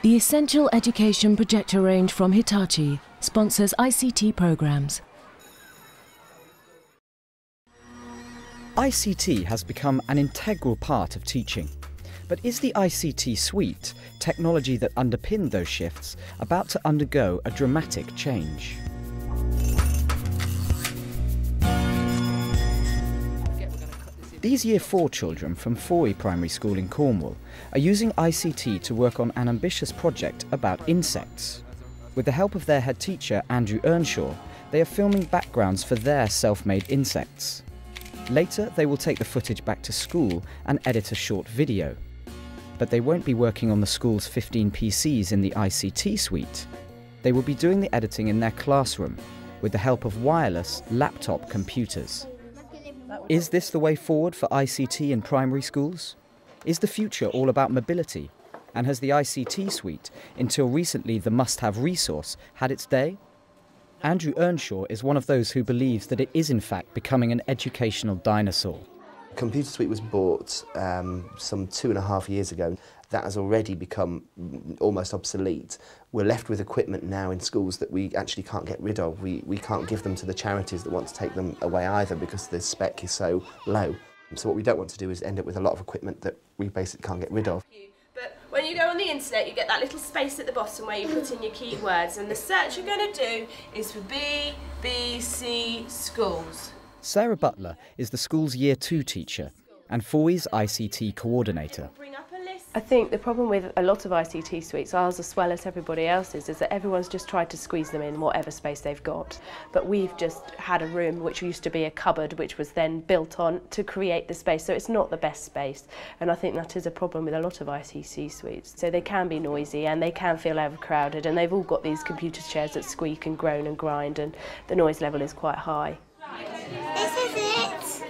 The Essential Education projector range from Hitachi sponsors ICT programs. ICT has become an integral part of teaching. But is the ICT suite, technology that underpinned those shifts, about to undergo a dramatic change? These Year 4 children from Fowey Primary School in Cornwall are using ICT to work on an ambitious project about insects. With the help of their head teacher, Andrew Earnshaw, they are filming backgrounds for their self-made insects. Later, they will take the footage back to school and edit a short video. But they won't be working on the school's 15 PCs in the ICT suite. They will be doing the editing in their classroom with the help of wireless laptop computers. Is this the way forward for ICT in primary schools? Is the future all about mobility? And has the ICT suite, until recently the must-have resource, had its day? Andrew Earnshaw is one of those who believes that it is in fact becoming an educational dinosaur. Computer Suite was bought some 2.5 years ago. That has already become almost obsolete. We're left with equipment now in schools that we actually can't get rid of. We can't give them to the charities that want to take them away either because the spec is so low. So what we don't want to do is end up with a lot of equipment that we basically can't get rid of. But when you go on the internet, you get that little space at the bottom where you put in your keywords, and the search you're going to do is for BBC schools. Sarah Butler is the school's Year 2 teacher and Fowey's ICT coordinator. I think the problem with a lot of ICT suites, ours as well as everybody else's, is that everyone's just tried to squeeze them in whatever space they've got. But we've just had a room which used to be a cupboard which was then built on to create the space, so it's not the best space. And I think that is a problem with a lot of ICT suites. So they can be noisy and they can feel overcrowded, and they've all got these computer chairs that squeak and groan and grind, and the noise level is quite high. This is it.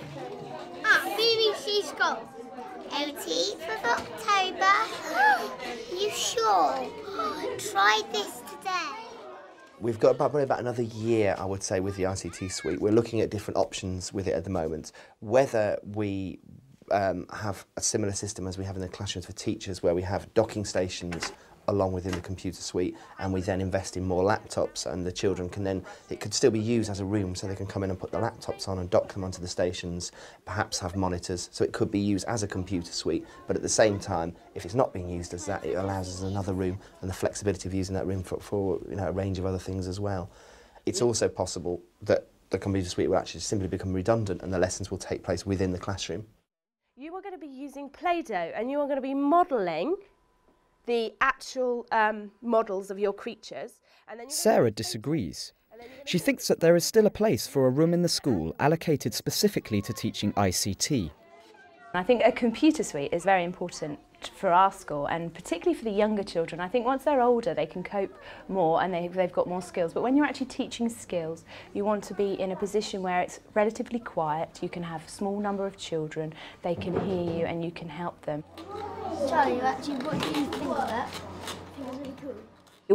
BBC School. 18th of October. You sure? Try this today. We've got probably about another year, I would say, with the ICT suite. We're looking at different options with it at the moment. Whether we have a similar system as we have in the classrooms for teachers, where we have docking stations along within the computer suite, and we then invest in more laptops, and the children can then, it could still be used as a room, so they can come in and put the laptops on and dock them onto the stations, perhaps have monitors, so it could be used as a computer suite, but at the same time, if it's not being used as that, it allows us another room and the flexibility of using that room for a range of other things as well. It's also possible that the computer suite will actually simply become redundant and the lessons will take place within the classroom. You are going to be using Play-Doh and you are going to be modelling the actual models of your creatures. And then Sarah disagrees. She thinks that there is still a place for a room in the school allocated specifically to teaching ICT. I think a computer suite is very important for our school, and particularly for the younger children. I think once they're older they can cope more and they've got more skills, but when you're actually teaching skills you want to be in a position where it's relatively quiet, you can have a small number of children, they can hear you and you can help them. Charlie, actually, what do you think of that? I think it's really cool.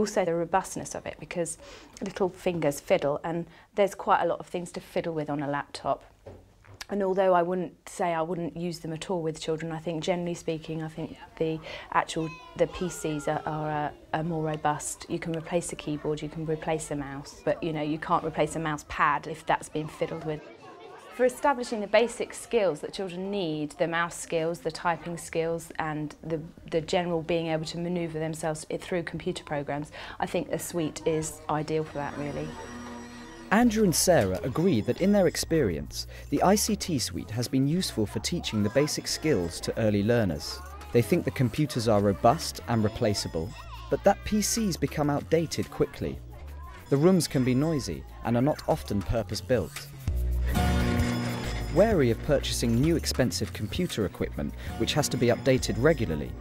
Also the robustness of it, because little fingers fiddle and there's quite a lot of things to fiddle with on a laptop. And although I wouldn't say I wouldn't use them at all with children, I think generally speaking, I think the PCs are more robust. You can replace the keyboard, you can replace the mouse, but you can't replace a mouse pad if that's been fiddled with. For establishing the basic skills that children need, the mouse skills, the typing skills and the general being able to manoeuvre themselves through computer programs, I think a suite is ideal for that really. Andrew and Sarah agree that in their experience, the ICT suite has been useful for teaching the basic skills to early learners. They think the computers are robust and replaceable, but that PCs become outdated quickly. The rooms can be noisy and are not often purpose-built. Wary of purchasing new expensive computer equipment which has to be updated regularly,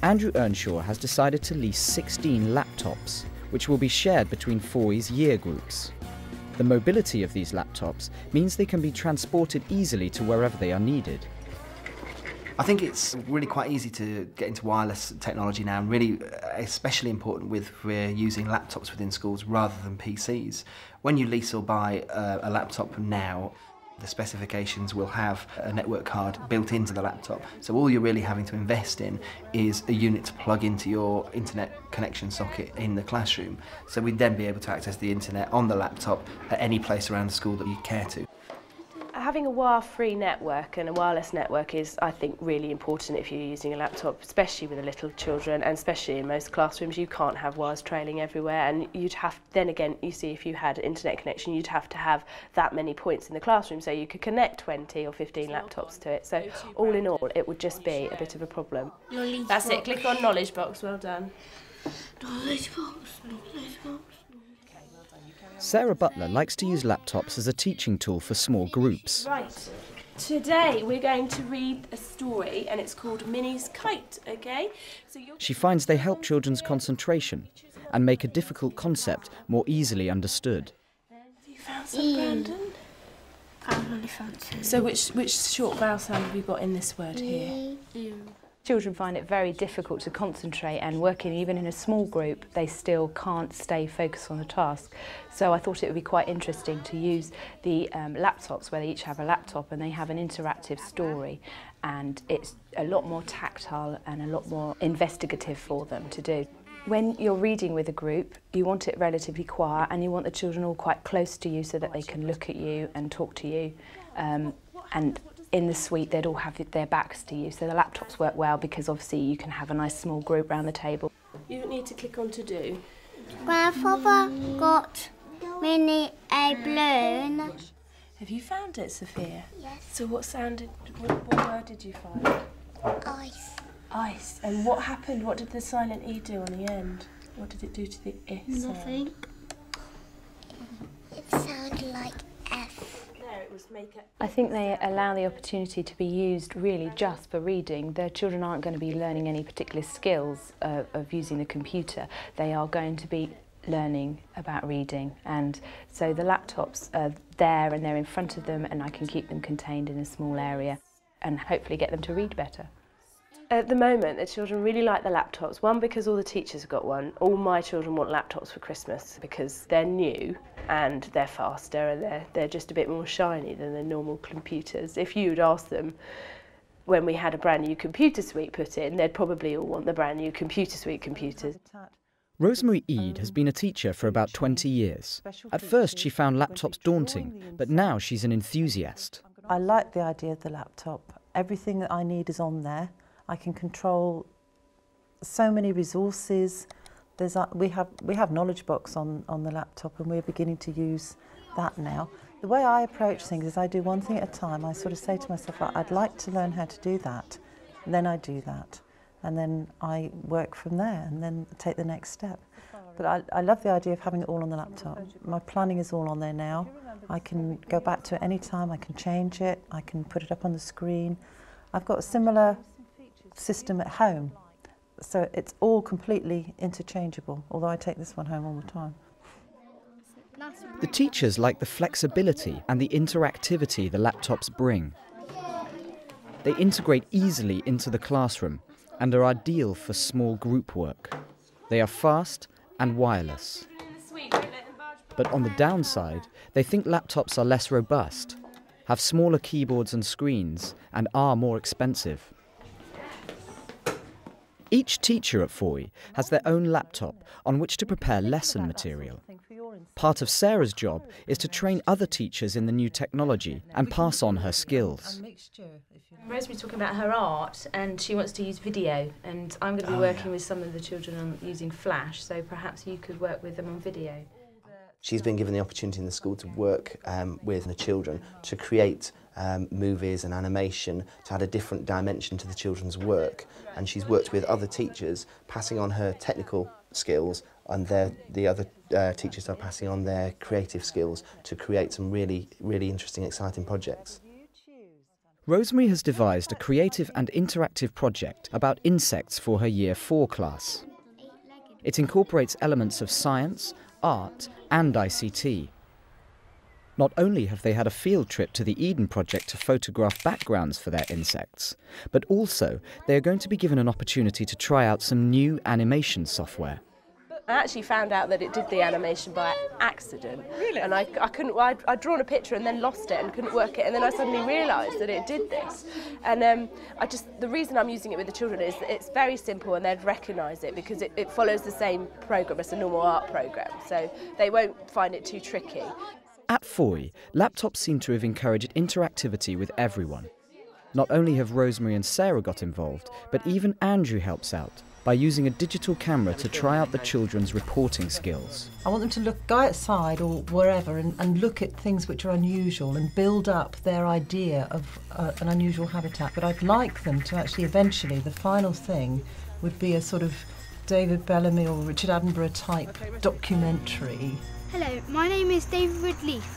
Andrew Earnshaw has decided to lease 16 laptops, which will be shared between Fowey's year groups. The mobility of these laptops means they can be transported easily to wherever they are needed. I think it's really quite easy to get into wireless technology now, and really especially important with we're using laptops within schools rather than PCs. When you lease or buy a laptop now, The specifications will have a network card built into the laptop, so all you're really having to invest in is a unit to plug into your internet connection socket in the classroom, so we'd then be able to access the internet on the laptop at any place around the school that you care to. Having a wire-free network and a wireless network is, I think, really important if you're using a laptop, especially with the little children, and especially in most classrooms. You can't have wires trailing everywhere, and you'd have, then again, you see, if you had internet connection, you'd have to have that many points in the classroom, so you could connect 20 or 15 laptops to it. So all in all, it would just be a bit of a problem. That's it, click on knowledge box, well done. Knowledge box, knowledge box. Sarah Butler likes to use laptops as a teaching tool for small groups. Right, today we're going to read a story and it's called Minnie's Kite, okay? So She finds they help children's concentration and make a difficult concept more easily understood. Have you found some, Brandon? I've only found two. So which short vowel sound have you got in this word here? Children find it very difficult to concentrate, and working even in a small group, they still can't stay focused on the task. So I thought it would be quite interesting to use the laptops, where they each have a laptop and they have an interactive story, and it's a lot more tactile and a lot more investigative for them to do. When you're reading with a group, you want it relatively quiet and you want the children all quite close to you so that they can look at you and talk to you. And in the suite, they'd all have their backs to you, so the laptops work well because obviously you can have a nice small group around the table. You need to click on to do. Grandfather got Minnie a balloon. Have you found it, Sophia? Yes. So what word did you find? Ice. Ice. And what happened? What did the silent E do on the end? What did it do to the I sound? Nothing. It sounded like F. There, it was make it. I think they allow the opportunity to be used really just for reading. The children aren't going to be learning any particular skills of using the computer. They are going to be learning about reading, and so the laptops are there and they're in front of them, and I can keep them contained in a small area and hopefully get them to read better. At the moment, the children really like the laptops. One, because all the teachers have got one. All my children want laptops for Christmas because they're new and they're faster and they're just a bit more shiny than the normal computers. If you'd asked them when we had a brand new computer suite put in, they'd probably all want the brand new computer suite computers. Rosemary Eade has been a teacher for about 20 years. At first she found laptops daunting, but now she's an enthusiast. I like the idea of the laptop. Everything that I need is on there. I can control so many resources. We have Knowledge Box on the laptop, and we're beginning to use that now. The way I approach things is I do one thing at a time. I sort of say to myself, I'd like to learn how to do that, and then I do that, and then I work from there and then take the next step. But I love the idea of having it all on the laptop. My planning is all on there now. I can go back to it any time, I can change it, I can put it up on the screen. I've got a similar system at home, so it's all completely interchangeable, although I take this one home all the time. The teachers like the flexibility and the interactivity the laptops bring. They integrate easily into the classroom and are ideal for small group work. They are fast and wireless. But on the downside, they think laptops are less robust, have smaller keyboards and screens, and are more expensive. Each teacher at Fowey has their own laptop on which to prepare lesson material. Part of Sarah's job is to train other teachers in the new technology and pass on her skills. Rosemary's talking about her art and she wants to use video, and I'm going to be working with some of the children on using Flash, so perhaps you could work with them on video. She's been given the opportunity in the school to work with the children to create movies and animation to add a different dimension to the children's work, and she's worked with other teachers passing on her technical skills, and the other teachers are passing on their creative skills to create some really interesting, exciting projects. Rosemary has devised a creative and interactive project about insects for her Year 4 class. It incorporates elements of science, art and ICT. Not only have they had a field trip to the Eden project to photograph backgrounds for their insects, but also they are going to be given an opportunity to try out some new animation software. I actually found out that it did the animation by accident. Really? And I couldn't, I'd drawn a picture and then lost it and couldn't work it, and then I suddenly realised that it did this. And the reason I'm using it with the children is that it's very simple and they'd recognise it because it follows the same programme as a normal art programme, so they won't find it too tricky. At Fowey, laptops seem to have encouraged interactivity with everyone. Not only have Rosemary and Sarah got involved, but even Andrew helps out by using a digital camera to try out the children's reporting skills. I want them to go outside or wherever and look at things which are unusual and build up their idea of an unusual habitat. But I'd like them to actually eventually, the final thing would be a sort of David Bellamy or Richard Attenborough type documentary. Hello, my name is David Leaf.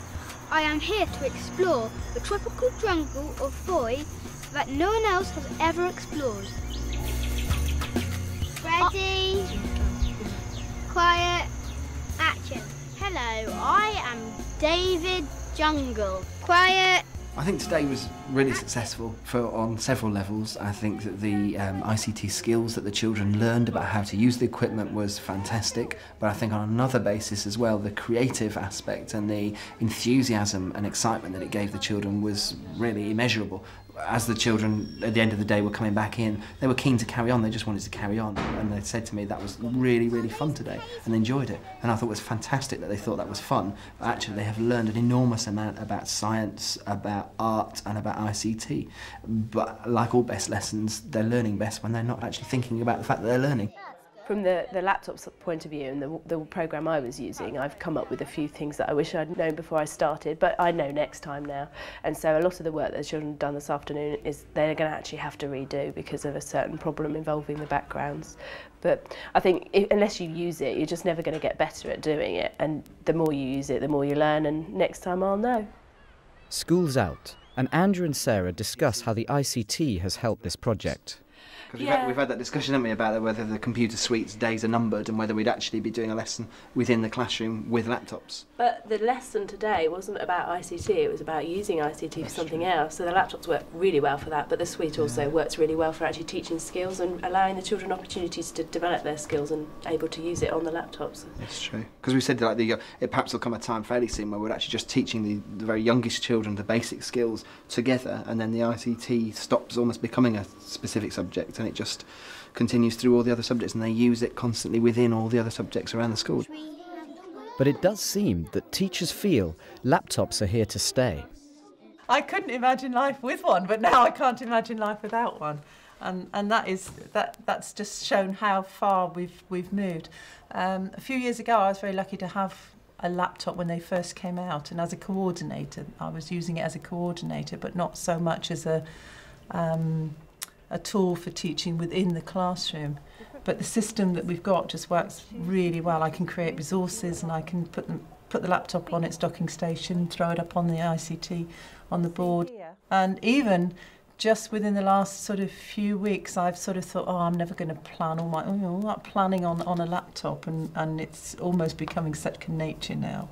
I am here to explore the tropical jungle of Fowey that no one else has ever explored. Ready, quiet, action. Hello, I am David Jungle. Quiet. I think today was really successful on several levels. I think that the ICT skills that the children learned about how to use the equipment was fantastic, but I think on another basis as well, the creative aspect and the enthusiasm and excitement that it gave the children was really immeasurable. As the children at the end of the day were coming back in, they were keen to carry on, they just wanted to carry on, and they said to me that was really, really fun today and they enjoyed it, and I thought it was fantastic that they thought that was fun, but actually they have learned an enormous amount about science, about art and about ICT, but like all best lessons, they're learning best when they're not actually thinking about the fact that they're learning. From the laptop's point of view and the programme I was using, I've come up with a few things that I wish I'd known before I started, but I know next time now. And so a lot of the work that the children have done this afternoon is they're going to actually have to redo because of a certain problem involving the backgrounds. But I think unless you use it, you're just never going to get better at doing it. And the more you use it, the more you learn, and next time I'll know. School's out, and Andrew and Sarah discuss how the ICT has helped this project. Because we've had that discussion, haven't we, about whether the computer suite's days are numbered and whether we'd actually be doing a lesson within the classroom with laptops. But the lesson today wasn't about ICT, it was about using ICT for something else. So the laptops work really well for that, but the suite also works really well for actually teaching skills and allowing the children opportunities to develop their skills and able to use it on the laptops. That's true. Because we said that it perhaps will come a time fairly soon where we're actually just teaching the very youngest children the basic skills together, and then the ICT stops almost becoming a specific subject and it just continues through all the other subjects, and they use it constantly within all the other subjects around the school. But it does seem that teachers feel laptops are here to stay. I couldn't imagine life with one, but now I can't imagine life without one. And that's just shown how far we've moved. A few years ago I was very lucky to have a laptop when they first came out, and as a coordinator I was using it as a coordinator, but not so much as a tool for teaching within the classroom. But the system that we've got just works really well. I can create resources and I can put the laptop on its docking station, throw it up on the ICT on the board. And even just within the last sort of few weeks, I've sort of thought, oh, I'm never going to plan all that planning on a laptop, and it's almost becoming second nature now.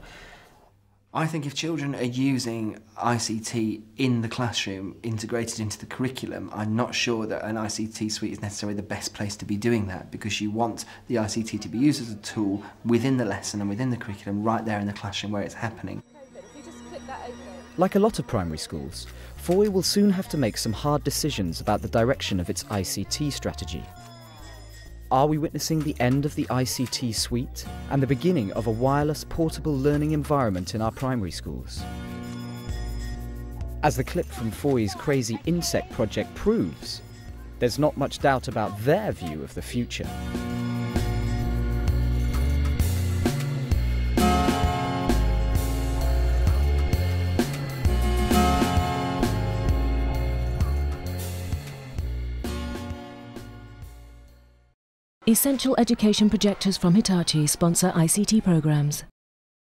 I think if children are using ICT in the classroom, integrated into the curriculum, I'm not sure that an ICT suite is necessarily the best place to be doing that, because you want the ICT to be used as a tool within the lesson and within the curriculum right there in the classroom where it's happening. Like a lot of primary schools, Fowey will soon have to make some hard decisions about the direction of its ICT strategy. Are we witnessing the end of the ICT suite and the beginning of a wireless portable learning environment in our primary schools? As the clip from Fowey's Crazy Insect project proves, there's not much doubt about their view of the future. Essential education projectors from Hitachi sponsor ICT programs.